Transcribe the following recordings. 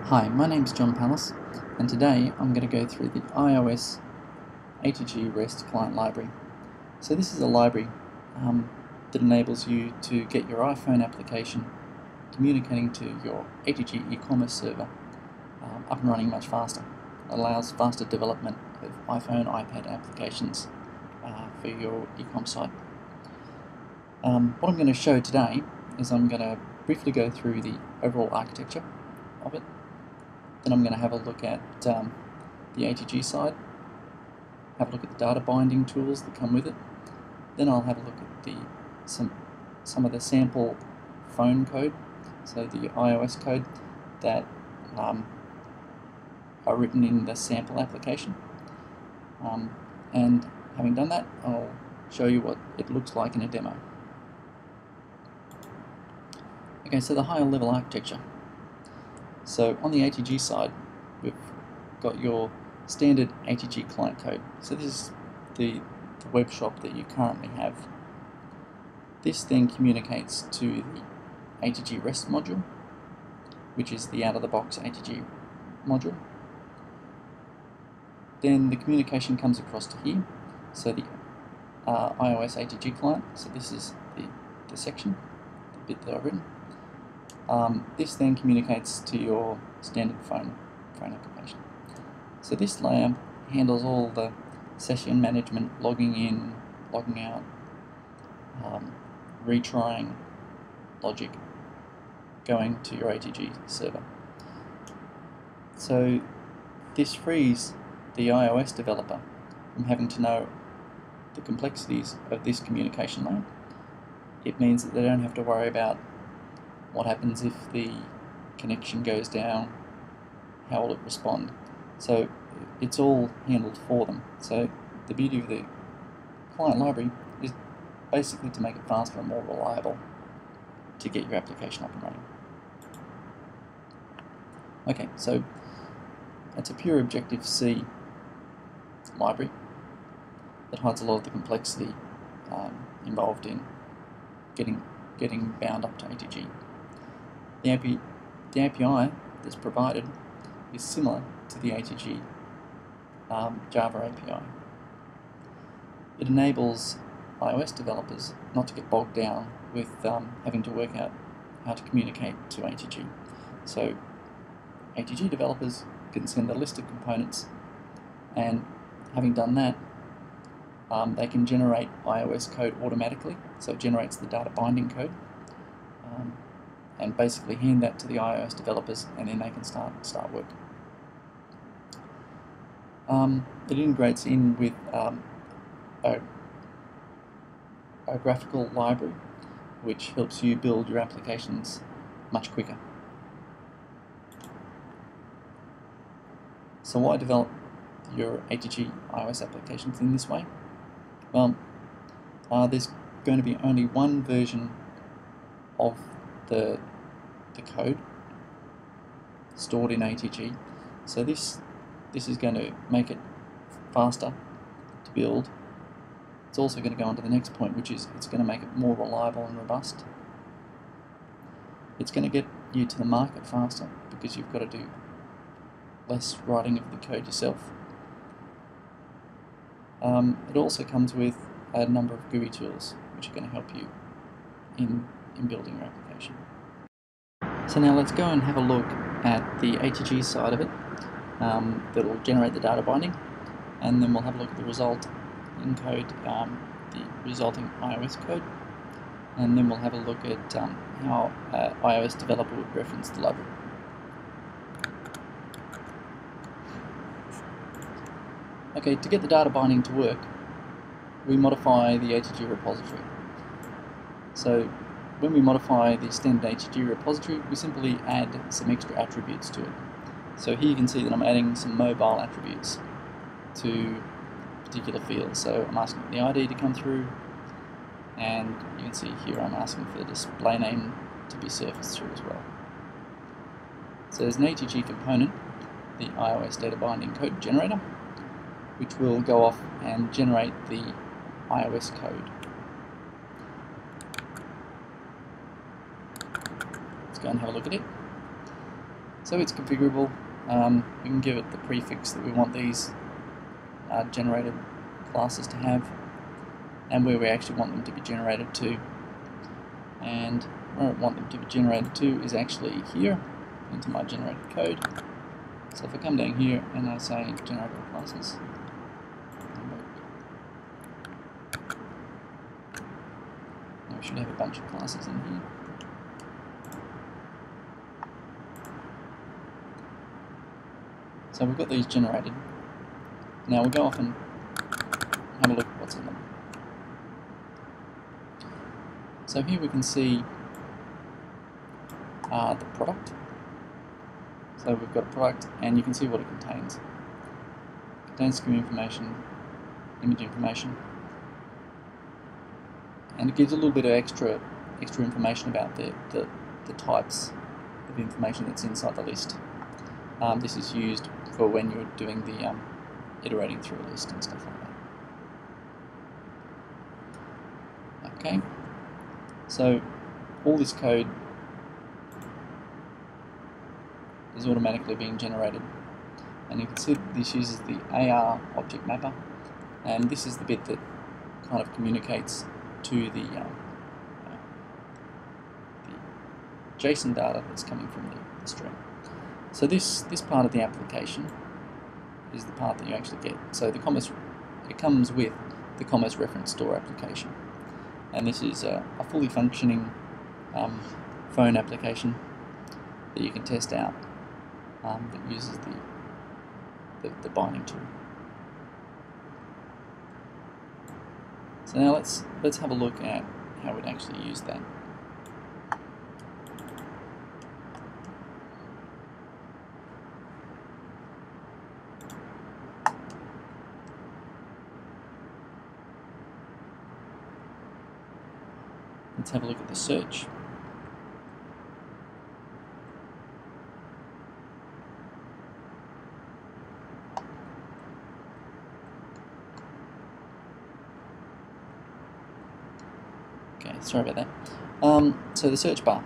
Hi, my name is John Pallas, and today I'm going to go through the iOS ATG REST client library. So this is a library that enables you to get your iPhone application communicating to your ATG e-commerce server up and running much faster. It allows faster development of iPhone, iPad applications for your ecom site. What I'm going to show today is I'm going to briefly go through the overall architecture of it. Then I'm going to have a look at the ATG side, have a look at the data binding tools that come with it. Then I'll have a look at some of the sample phone code, so the iOS code that are written in the sample application. And having done that, I'll show you what it looks like in a demo. Okay, so the higher level architecture. So on the ATG side, we've got your standard ATG client code. So this is the web shop that you currently have. This then communicates to the ATG REST module, which is the out-of-the-box ATG module. Then the communication comes across to here, so the iOS ATG client. So this is the section, the bit that I've written. This then communicates to your standard phone application. So this layer handles all the session management, logging in, logging out, retrying logic going to your ATG server. So this frees the iOS developer from having to know the complexities of this communication layer. It means that they don't have to worry about what happens if the connection goes down, how will it respond. So it's all handled for them. So the beauty of the client library is basically to make it faster and more reliable to get your application up and running. Okay, so it's a pure Objective-C library that hides a lot of the complexity involved in getting bound up to ATG. The API that's provided is similar to the ATG Java API. It enables iOS developers not to get bogged down with having to work out how to communicate to ATG. So ATG developers can send a list of components, and having done that, they can generate iOS code automatically. So it generates the data binding code and basically hand that to the iOS developers, and then they can start work. It integrates in with a graphical library which helps you build your applications much quicker. So why develop your ATG iOS applications in this way? Well, there's going to be only one version of the code stored in ATG, so this is going to make it faster to build. It's also going to go on to the next point, which is it's going to make it more reliable and robust. It's going to get you to the market faster because you've got to do less writing of the code yourself. It also comes with a number of GUI tools which are going to help you in building your application. So now let's go and have a look at the ATG side of it that will generate the data binding, and then we'll have a look at the result in code, the resulting iOS code, and then we'll have a look at how an iOS developer would reference the library. Okay, to get the data binding to work, we modify the ATG repository. So when we modify the standard ATG repository, we simply add some extra attributes to it. So here you can see that I'm adding some mobile attributes to particular fields. So I'm asking for the ID to come through, and you can see here I'm asking for the display name to be surfaced through as well. So there's an ATG component, the iOS data binding code generator, which will go off and generate the iOS code. Let's go and have a look at it. So it's configurable. We can give it the prefix that we want these generated classes to have, and where we actually want them to be generated to. And where I want them to be generated to is actually here, into my generated code. So if I come down here and I say generate all classes, now we should have a bunch of classes in here. So we've got these generated. Now we'll go off and have a look at what's in them. So here we can see the product. So we've got a product, and you can see what it contains. It contains SKU information, image information, and it gives a little bit of extra information about the types of information that's inside the list. This is used for when you're doing the iterating through a list and stuff like that. Okay, so all this code is automatically being generated, and you can see that this uses the AR object mapper, and this is the bit that kind of communicates to the JSON data that's coming from the string. So this part of the application is the part that you actually get. So the commerce, it comes with the commerce reference store application, and this is a fully functioning phone application that you can test out that uses the binding tool. So now let's have a look at how we'd actually use that. Let's have a look at the search. Okay, sorry about that. So the search bar.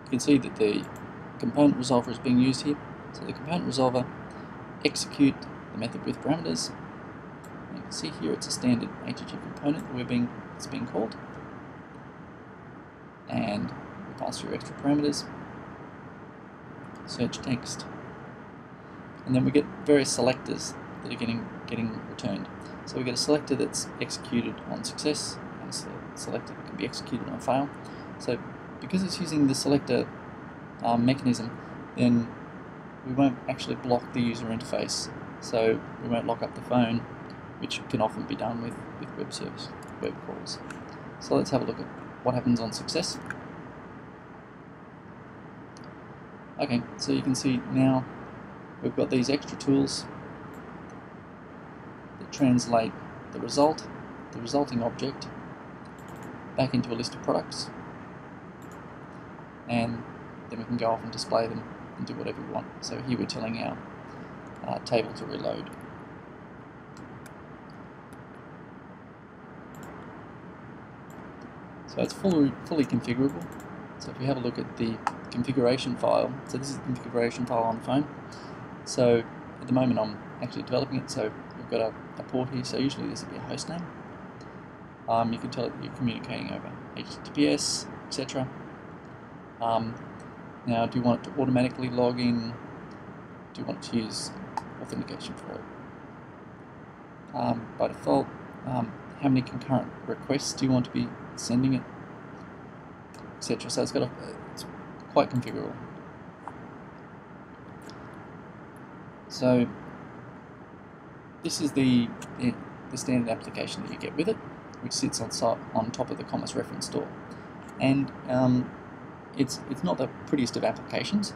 You can see that the component resolver is being used here. So the component resolver execute the method with parameters. You can see here it's a standard ATG component that it's being called, and we pass through extra parameters, search text, and then we get various selectors that are getting returned. So we get a selector that's executed on success, and a selector that can be executed on fail. So because it's using the selector mechanism, then we won't actually block the user interface. So we won't lock up the phone, which can often be done with web calls. So let's have a look at what happens on success. Okay, so you can see now we've got these extra tools that translate the resulting object, back into a list of products, and then we can go off and display them and do whatever we want. So here we're telling our table to reload. So it's fully configurable. So if we have a look at the configuration file, so this is the configuration file on the phone. So at the moment I'm actually developing it, so we've got a port here, so usually this would be a host name. You can tell it that you're communicating over HTTPS, etc. Now, do you want it to automatically log in? Do you want to use authentication for it? By default, how many concurrent requests do you want to be sending it, etc. So it's quite configurable. So this is the standard application that you get with it, which sits on top of the commerce reference store, and it's not the prettiest of applications,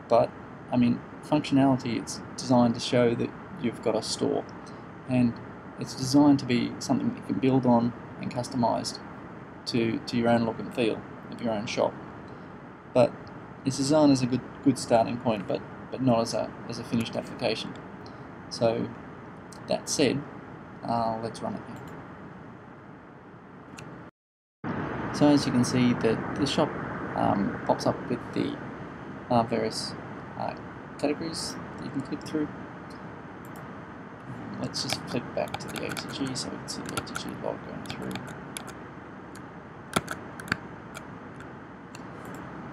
but I mean functionality. It's designed to show that you've got a store, and it's designed to be something that you can build on and customized to your own look and feel of your own shop. But it's designed as a good starting point, but not as a finished application. So that said, let's run it now. So as you can see, the shop pops up with the various categories that you can click through. Let's just flick back to the ATG so we can see the ATG log going through.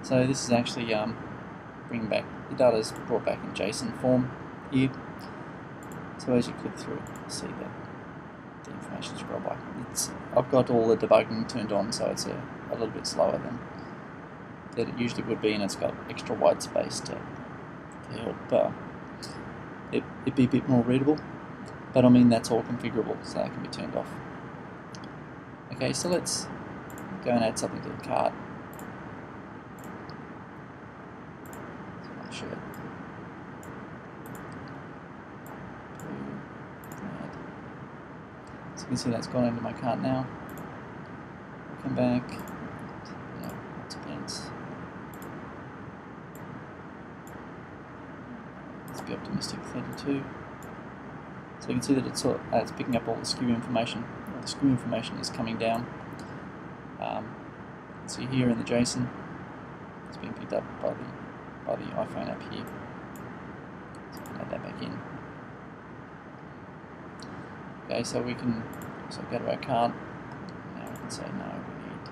So this is actually bringing back the data is brought back in JSON form here. So as you click through it, you see that the information scroll by. I've got all the debugging turned on, so it's a little bit slower than it usually would be, and it's got extra white space to help it be a bit more readable. But I mean, that's all configurable, so that can be turned off. Okay, so let's go and add something to the cart. Shirt. So you can see that's gone into my cart now. I'll come back. Lots of pants. Let's be optimistic. 32. So you can see that it's picking up all the SKU information. All the SKU information is coming down. See here in the JSON, it's being picked up by the iPhone app here. So we can add that back in. Okay, so we can also go to our cart. Now we can say no, we need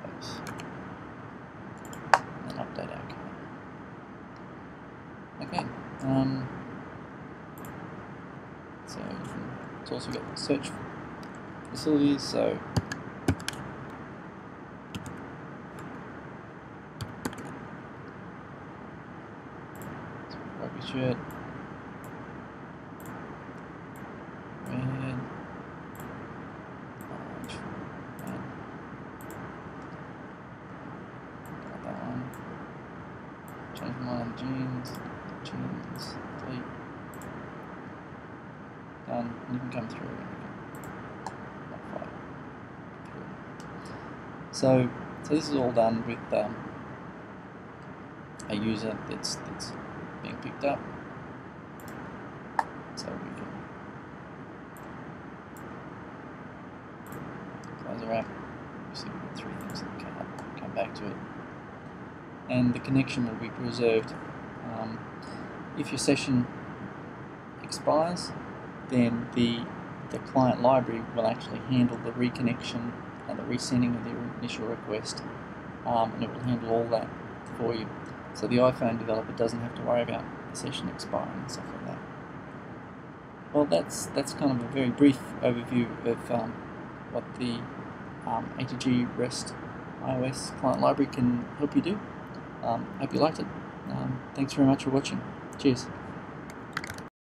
those. And then update our cart. Okay. So it's also got the search facilities, so rugby shirt, red, orange, red, got that one, change mine, jeans, delete. Done, and you can come through and you can modify it. So this is all done with a user that's being picked up. So we can close our app. You see we've got 3 things in the cart. Come back to it, and the connection will be preserved. If your session expires, then the client library will actually handle the reconnection and the resending of the initial request, and it will handle all that for you. So the iPhone developer doesn't have to worry about the session expiring and stuff like that. Well, that's kind of a very brief overview of what the ATG REST iOS client library can help you do. Hope you liked it. Thanks very much for watching. Cheers.